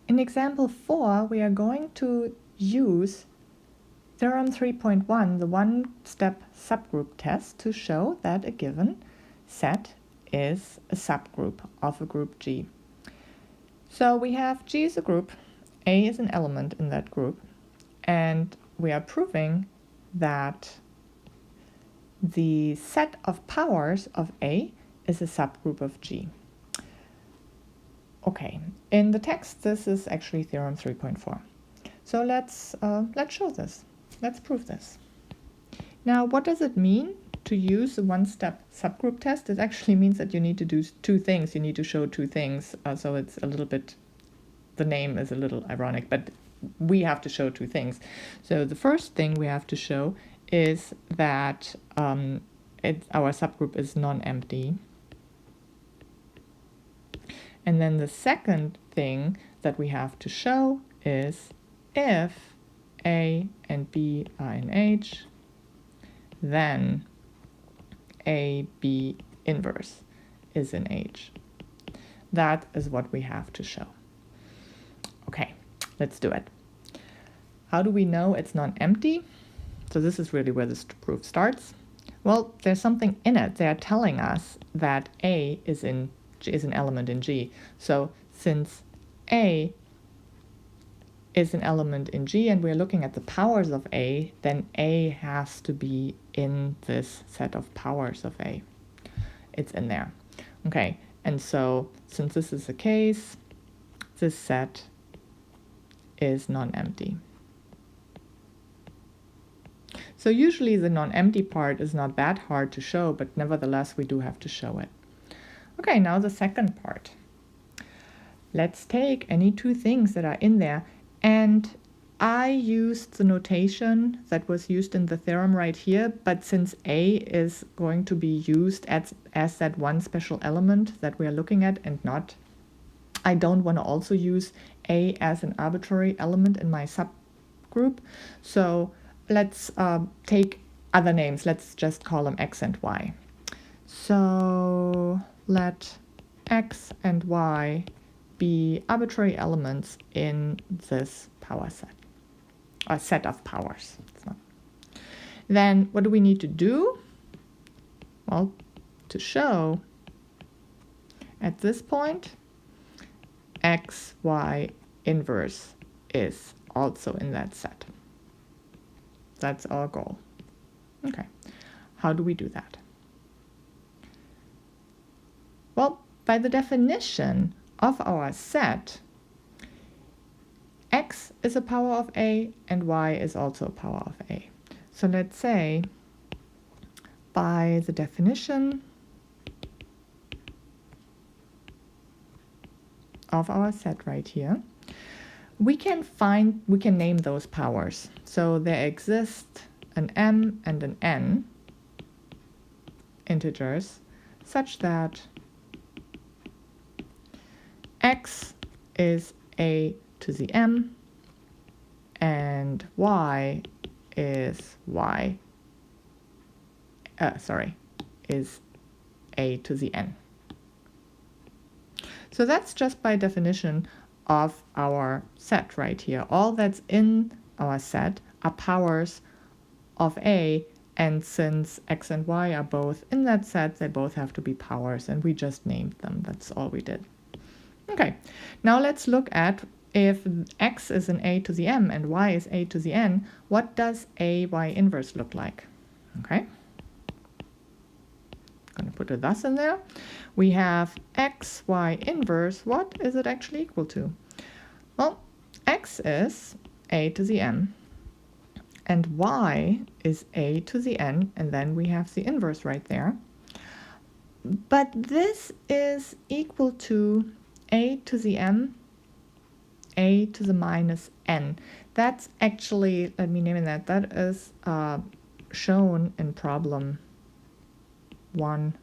In example 4, we are going to use Theorem 3.1, the one-step subgroup test, to show that a given set is a subgroup of a group G. So we have G is a group, A is an element in that group, and we are proving that the set of powers of A is a subgroup of G. Okay, in the text this is actually Theorem 3.4. So let's show this. Let's prove this. Now, what does it mean to use the one-step subgroup test? It actually means that you need to do two things. You need to show two things. So it's a little bit, the name is a little ironic, but we have to show two things. So the first thing we have to show is that our subgroup is non-empty. And then the second thing that we have to show is if A and B are in H, then AB inverse is in H. That is what we have to show. Okay, let's do it. How do we know it's non-empty? So this is really where this proof starts. Well, there's something in it. They're telling us that A is an element in G. So since A is an element in G and we're looking at the powers of A, then A has to be in this set of powers of A. It's in there. Okay, and so since this is the case, this set is non-empty. So usually the non-empty part is not that hard to show, but nevertheless we do have to show it. Okay, now the second part. Let's take any two things that are in there, and I used the notation that was used in the theorem right here, but since A is going to be used as that one special element that we are looking at and not, I don't want to also use A as an arbitrary element in my subgroup. So let's take other names. Let's just call them X and Y. So let X and Y be arbitrary elements in this power set, a set of powers. Then what do we need to do? Well, to show at this point X, Y inverse is also in that set. That's our goal. Okay, how do we do that? Well, by the definition of our set, X is a power of A and Y is also a power of A. So let's say by the definition of our set right here, we can name those powers. So there exist an M and an N integers such that X is A to the M and Y is is A to the N. So that's just by definition of our set right here. All that's in our set are powers of A, and since X and Y are both in that set, they both have to be powers, and we just named them. That's all we did. Okay, now let's look at if X is an A to the M and Y is A to the N, what does A Y inverse look like? Okay, I'm going to put a thus in there. We have X Y inverse. What is it actually equal to? Well, X is A to the M and Y is A to the N, and then we have the inverse right there. But this is equal to A to the M, A to the minus N. That's actually, let me name it that is shown in problem 1I.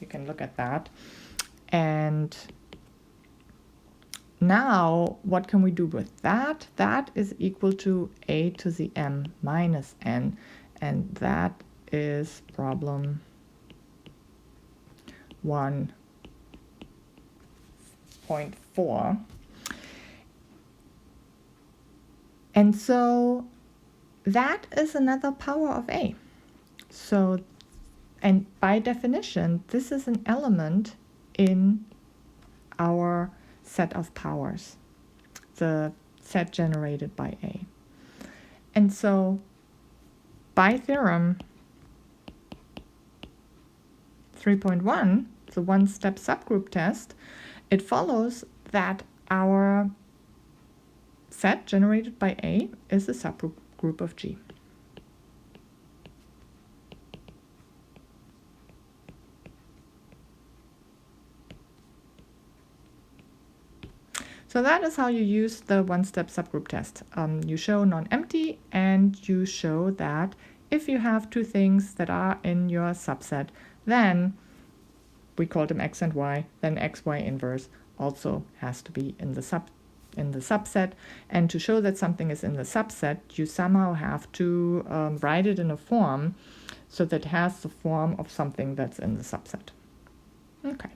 You can look at that. And now what can we do with that? That is equal to A to the M minus N, and that is problem 1. 3.4. And so that is another power of A. So, and by definition, this is an element in our set of powers, the set generated by A. And so by theorem 3.1, the one-step subgroup test, it follows that our set generated by A is a subgroup of G. So that is how you use the one-step subgroup test. You show non-empty, and you show that if you have two things that are in your subset, then we call them X and Y, then XY inverse also has to be in the subset. And to show that something is in the subset, you somehow have to write it in a form so that it has the form of something that's in the subset. Okay.